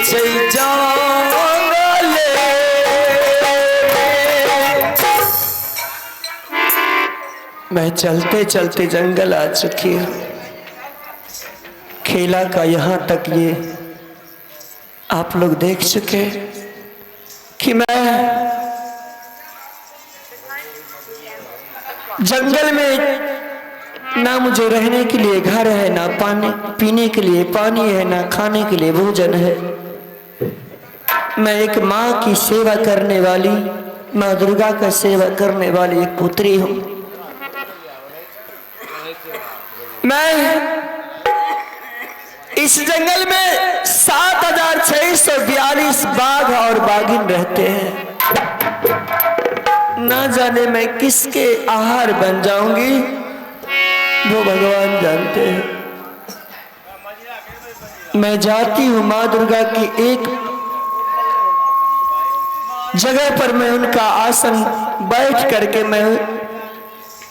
जय जंगले मैं चलते चलते जंगल आ चुकी हूँ। खेला का यहाँ तक ये आप लोग देख चुके कि मैं जंगल में ना मुझे रहने के लिए घर है, ना पानी पीने के लिए पानी है, ना खाने के लिए भोजन है। मैं एक माँ की सेवा करने वाली, माँ दुर्गा का सेवा करने वाली एक पुत्री हूँ। मैं इस जंगल में 7642 बाघ और बाघिन रहते हैं। ना जाने मैं किसके आहार बन जाऊंगी वो भगवान जानते हैं। मैं जाती हूँ माँ दुर्गा की एक जगह पर, मैं उनका आसन बैठ करके मैं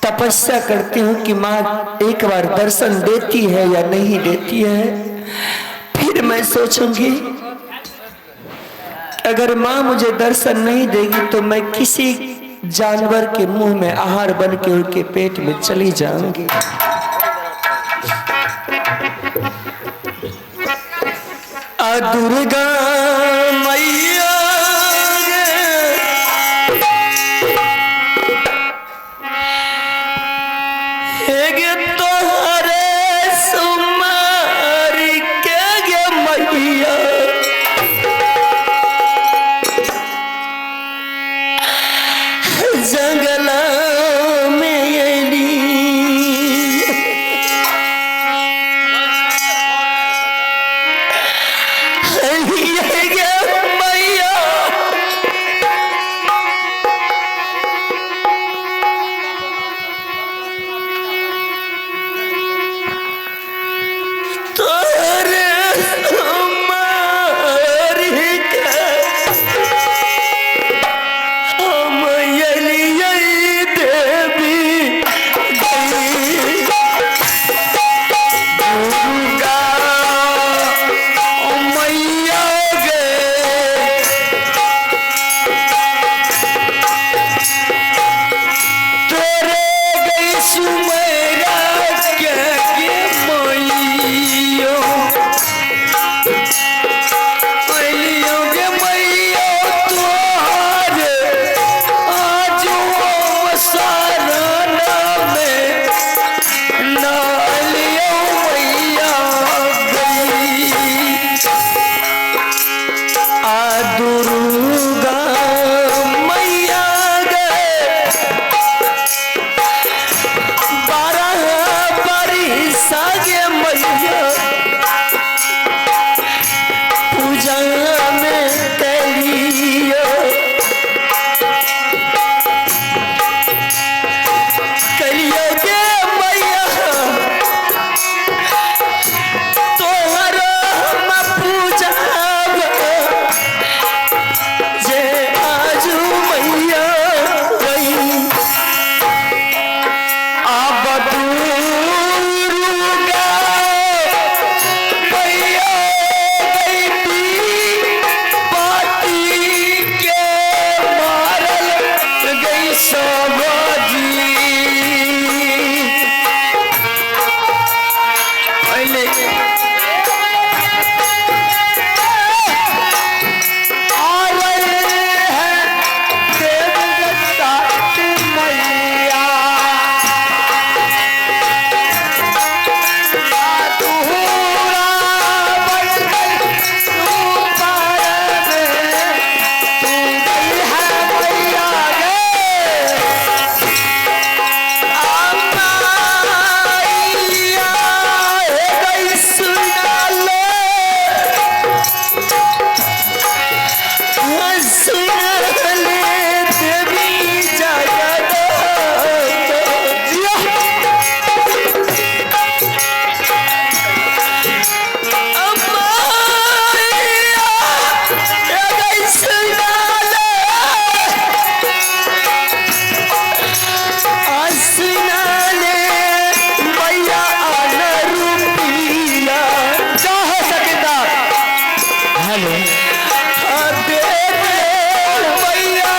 तपस्या करती हूँ कि माँ एक बार दर्शन देती है या नहीं देती है। फिर मैं सोचूंगी अगर माँ मुझे दर्शन नहीं देगी तो मैं किसी जानवर के मुंह में आहार बन के उनके पेट में चली जाऊंगी। दुर्गा मैया दे मैया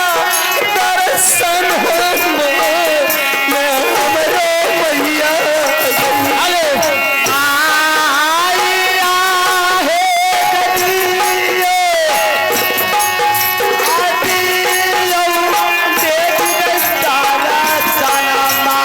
दर्शन हो मैं हमरे मैया अरे आया है गलियो आदियो देख गस्तारा सनमा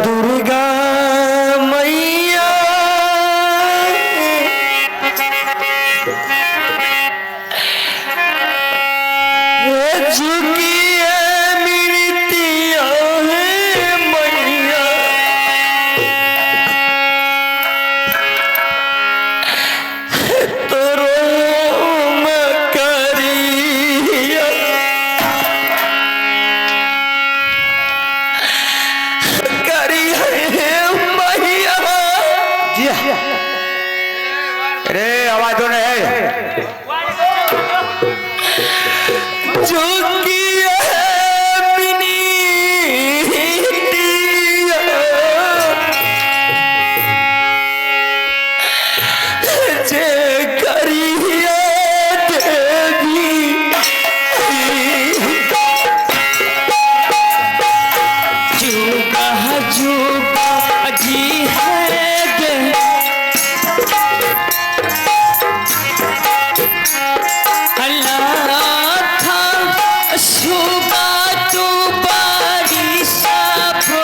दुर्गा मैया झुकी है मिनतिया है मैया, तोरो करिया करी है मैया। जी अरे आवाज दो है झुकी है मिनतिया जे करिया देवी, जुगा जुगा जी है गे अल्लाह था शुगा तू बारिश भो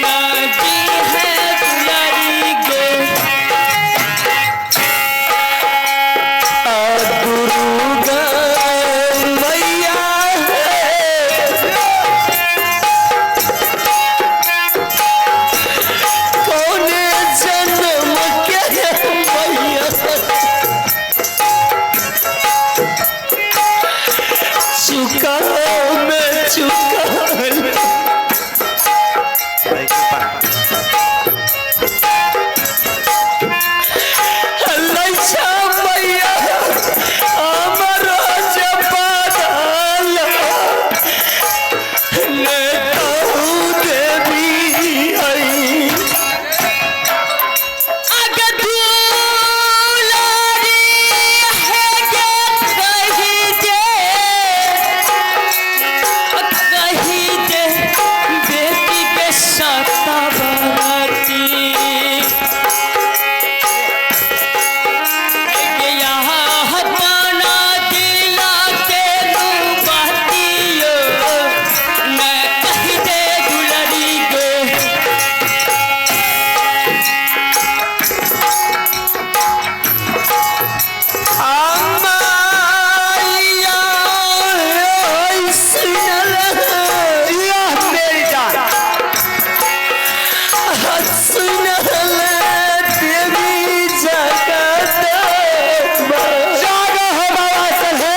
नदी है दुलारी गे दुर्गा मैया कौन जन्म के मैया चुका मैं चुका लैछा मैया हमरो जपादाला ने कहू देवी आई अगर दुलारी है गे कही दे बेटी के साता बराती यहाँ पाना दिला के बातियो न कही दे दुलारी गे अम्माइया सुनल मेरी जान सुनल देवी जगत जागो हो बाबा चले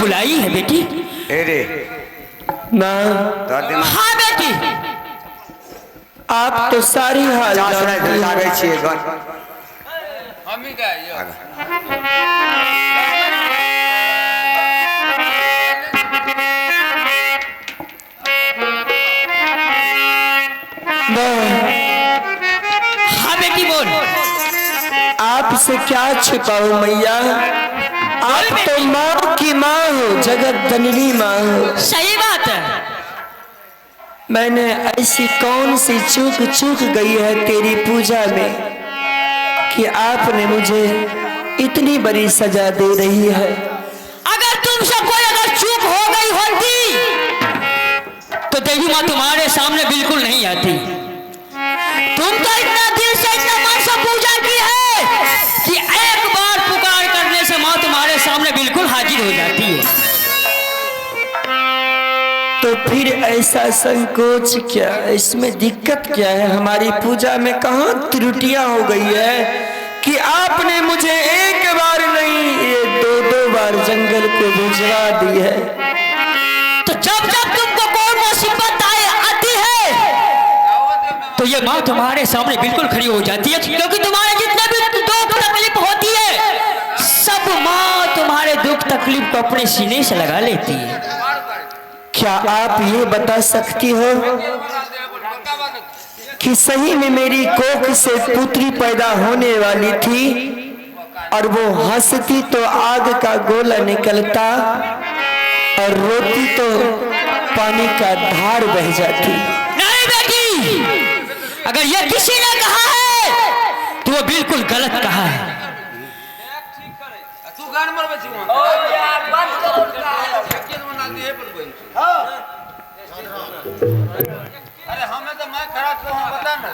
बुलाई है बेटी? रे माँ। हाँ बेटी, आप तो सारी हाल हाँ बेटी बोल। आपसे क्या छिपाऊं मैया, आप तो माँ की माँ हो। जगत जननी माँ हो। सही बात है। मैंने ऐसी कौन सी चूक गई है तेरी पूजा में कि आपने मुझे इतनी बड़ी सजा दे रही है। अगर तुम सब कोई अगर चूक हो गई होती तो देवी माँ तुम्हारे सामने बिल्कुल नहीं आती। तुम तो इतना दिल से इतना मन से पूजा की है कि एक बार पुकार करने से माँ तुम्हारे सामने बिल्कुल हाजिर हो जाती है। तो फिर ऐसा संकोच क्या, इसमें दिक्कत क्या है? हमारी पूजा में कहाँ त्रुटियां हो गई है कि आपने मुझे एक बार नहीं ये दो बार जंगल को भिजवा दी है। तो जब जब तुमको कोई मुसीबत आती है तो ये माँ तुम्हारे सामने बिल्कुल खड़ी हो जाती है, क्योंकि तुम्हारे जितने भी दुख तकलीफ होती है सब माँ तुम्हारे दुख तकलीफ को अपने सीने से लगा लेती है। क्या आप ये बता सकती हो कि सही में मेरी कोख से पुत्री पैदा होने वाली थी और वो हंसती तो आग का गोला निकलता और रोती तो पानी का धार बह जाती? नहीं बेटी, अगर ये किसी ने कहा है तो वो बिल्कुल गलत कहा है। अरे हमें तो मैं खड़ा क्यों हूं बता ना,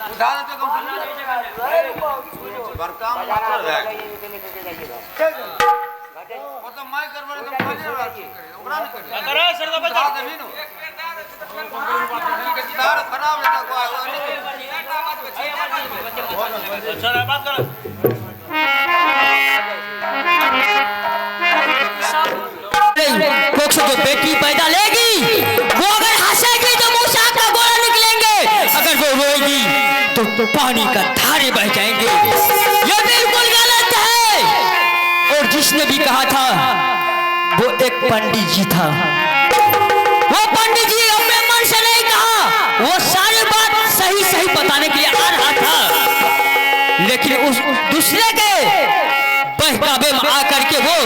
उदाहरण तो कम बरकाम मास्टर है वो तो मैं करवा तो खाने वाला ओकरा नहीं करे करे सर तो बता दे मीनू के तार खराब रहता को सर बात करो। कोख से जो बेटी पैदा लेगी वो अगर हंसेगी तो मुंह से आग का गोला निकलेंगे, अगर वो रोएगी तो पानी का धारे बह जाएंगे। ये बिल्कुल गलत है। और जिसने भी कहा था वो एक पंडित जी था। वो पंडित जी अपने मन से नहीं कहा, वो सारी बात सही सही बताने के लिए आ रहा था, लेकिन उस दूसरे के बहकावे में आकर के वो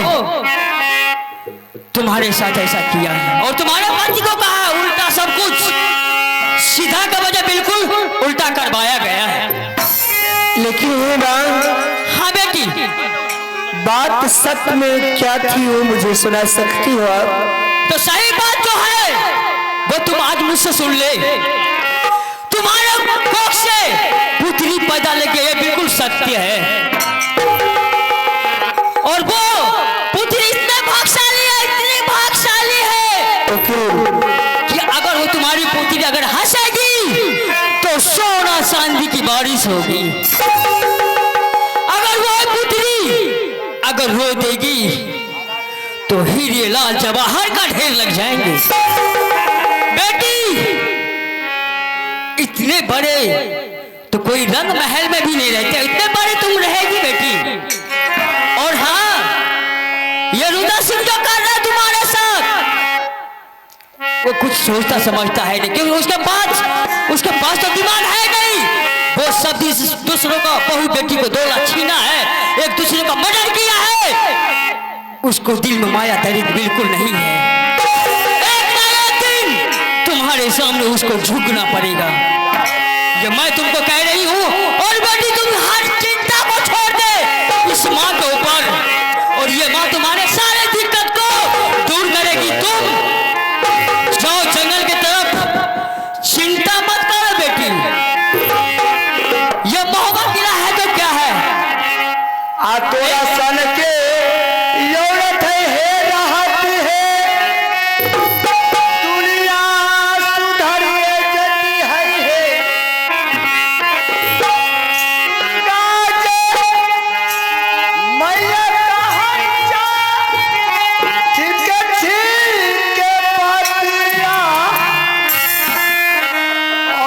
तुम्हारे साथ ऐसा किया है और तुम्हारे पति को कहा उल्टा सब कुछ सीधा का वजह बिल्कुल उल्टा करवाया गया है। लेकिन ये बात, हाँ बेटी, बात सत्य में क्या थी वो मुझे सुना सकती हो आप? तो सही बात जो है वो तुम आज मुझसे सुन ले। तुम्हारे कोख से पुत्री पैदा लेके ये बिल्कुल सत्य है और वो पुत्री इतने भाग्यशाली है, इतनी भाग्यशाली है कि अगर वो तुम्हारी पुत्री अगर हंसेगी तो सोना चांदी की बारिश होगी, अगर वो पुत्री अगर रो देगी तो हीरे लाल जवाहर का ढेर लग जाएंगे। बेटी, इतने बड़े तो कोई रंग महल में भी नहीं रहते, इतने बड़े तुम रहेगी बेटी। और हाँ, ये रुद्र सिंह जो कर रहा है तुम्हारे साथ वो कुछ सोचता समझता है नहीं, क्योंकि उसके पास तो दिमाग है नहीं। वो सब दूसरों का बहू बेटी को दौलत छीना है, एक दूसरे का मर्डर किया है, उसको दिल में माया दर्द बिल्कुल नहीं है। एक ना एक दिन तुम्हारे सामने उसको झुकना पड़ेगा, ये मैं तुमको कह रही हूँ। और बेटी तुम हर चिंता को छोड़ दे इस माँ के ऊपर, और ये माँ तुम्हारे सारे दिक्कत को दूर करेगी। तुम जाओ जंगल की तरफ, चिंता मत करो बेटी। ये मोहब्बत की राह है तो क्या है, आ तोरा सन के यौरत है राहत है, दुनिया सुधरिए जती है राजे मैया कहचा ठीक ठीक पतिया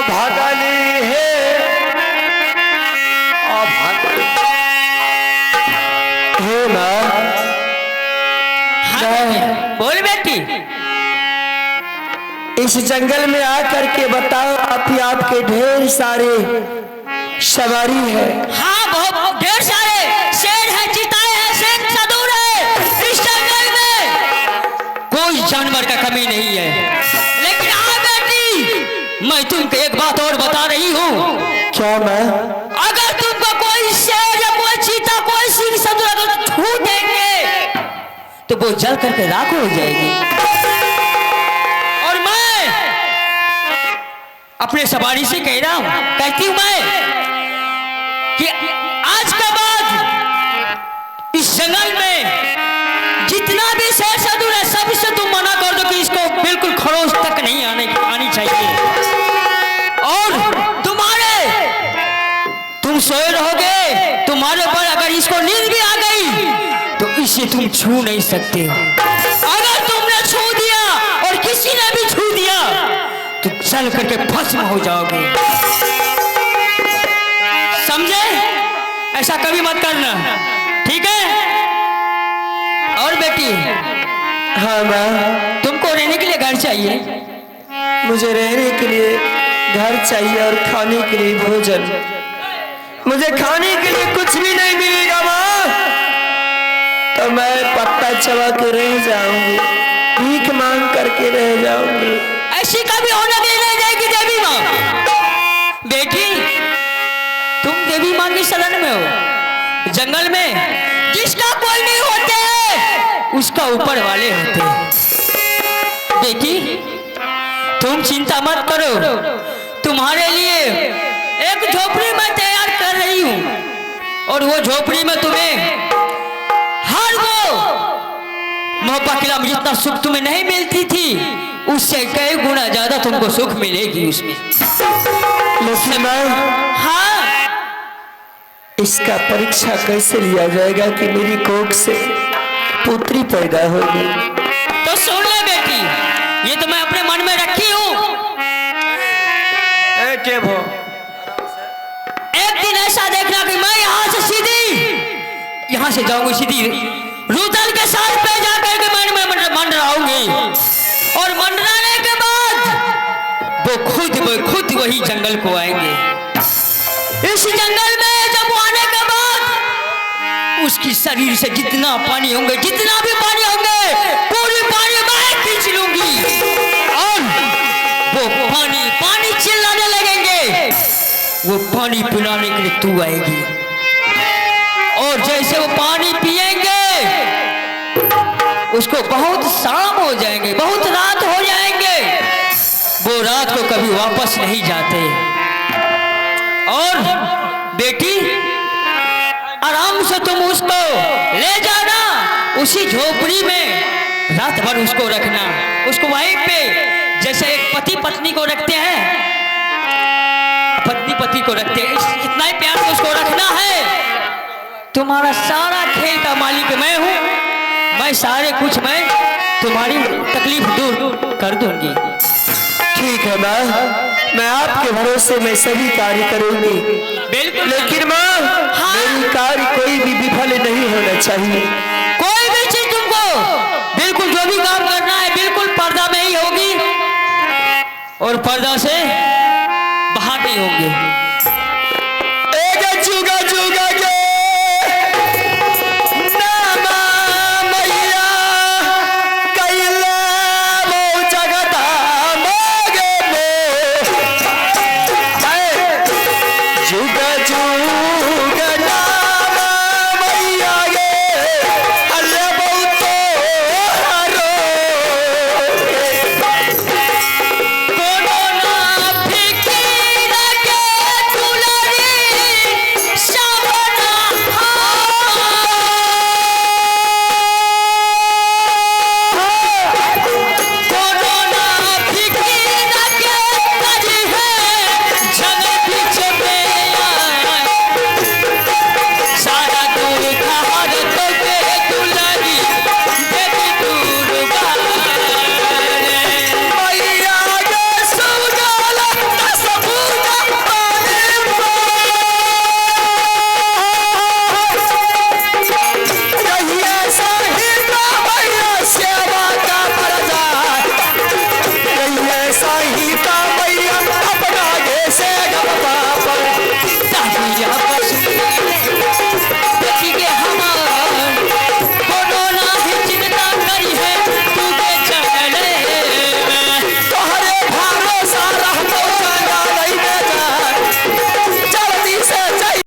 भगली है हे माँ। हाँ, बोल बेटी। इस जंगल में आकर के बताओ, आपके ढेर सारे सवारी है। हाँ, बहुत ढेर सारे शेर है, चिताएं हैं, शेर सदूर है इस जंगल में। वो जल करके राख हो जाएगी। और मैं अपने सवारी से कह रहा हूं, कहती हूं मैं कि आज के बाद इस जंगल में जितना भी शेर साधु है सबसे तुम मना कर दो कि इसको बिल्कुल खरोच तक नहीं आनी चाहिए। और तुम सोए रहोगे, तुम्हारे ऊपर अगर इसको नींद भी आ गई तो इसे तुम छू नहीं सकते हो। अगर तुमने छू दिया और किसी ने भी छू दिया तो चल करके भस्म हो जाओगे, समझे? ऐसा कभी मत करना, ठीक है? और बेटी, हाँ माँ। तुमको रहने के लिए घर चाहिए? मुझे रहने के लिए घर चाहिए और खाने के लिए भोजन। मुझे खाने के लिए कुछ भी नहीं मिलेगा माँ, तो मैं पत्ता चबा के रह जाऊंगी, भीख मांग करके रह जाऊंगी। ऐसी कभी होने नहीं जाएगी देवी माँ। बेटी, तुम देवी माँ की शरण में हो। जंगल में जिसका कोई नहीं होते उसका ऊपर वाले होते। बेटी, तुम चिंता मत करो, तुम्हारे लिए एक झोपड़ी मैं तैयार कर रही हूं और वो झोपड़ी में तुम्हें हर वो मोहब्बत में जितना सुख तुम्हें नहीं मिलती थी उससे कई गुना ज्यादा तुमको सुख मिलेगी उसमें। लेकिन मैं हाँ, इसका परीक्षा कैसे लिया जाएगा कि मेरी कोख से पुत्री पैदा होगी? तो सुन ले बेटी, ये तो मैं अपने मन में रखी हूं। एक दिन ऐसा देखना कि मैं यहाँ से जाऊंगी सीधी रुदल के साथ पे जाकर के मैं मंडराऊंगी और मंडराने के बाद वो खुद वही जंगल को आएंगे। इस जंगल में जब वो आने के बाद उसकी शरीर से जितना पानी होंगे, जितना भी पानी होंगे, पूरी पानी मैं खींच लूंगी और वो पानी चिल्लाने लगेंगे। वो पानी पिलाने के लिए तू आएगी और जैसे वो पानी पिएंगे उसको बहुत शाम हो जाएंगे, बहुत रात हो जाएंगे, वो रात को कभी वापस नहीं जाते। और बेटी, आराम से तुम उसको ले जाना, उसी झोपड़ी में रात भर उसको रखना, उसको वहीं पे जैसे एक पति पत्नी को रखते हैं, पति को रखते हैं, इतना ही प्यार से उसको रखना है। तुम्हारा सारा खेल का मालिक मैं हूं, मैं सारे कुछ मैं तुम्हारी तकलीफ दूर कर दूंगी। ठीक है माँ, मैं आपके भरोसे में सभी कार्य करूंगी। बिल्कुल। लेकिन माँ, हाँ? मेरी कार्य कोई भी विफल नहीं होना चाहिए। कोई भी चीज तुमको बिल्कुल जो भी काम करना है बिल्कुल पर्दा में ही होगी और पर्दा से बाहर नहीं होंगे।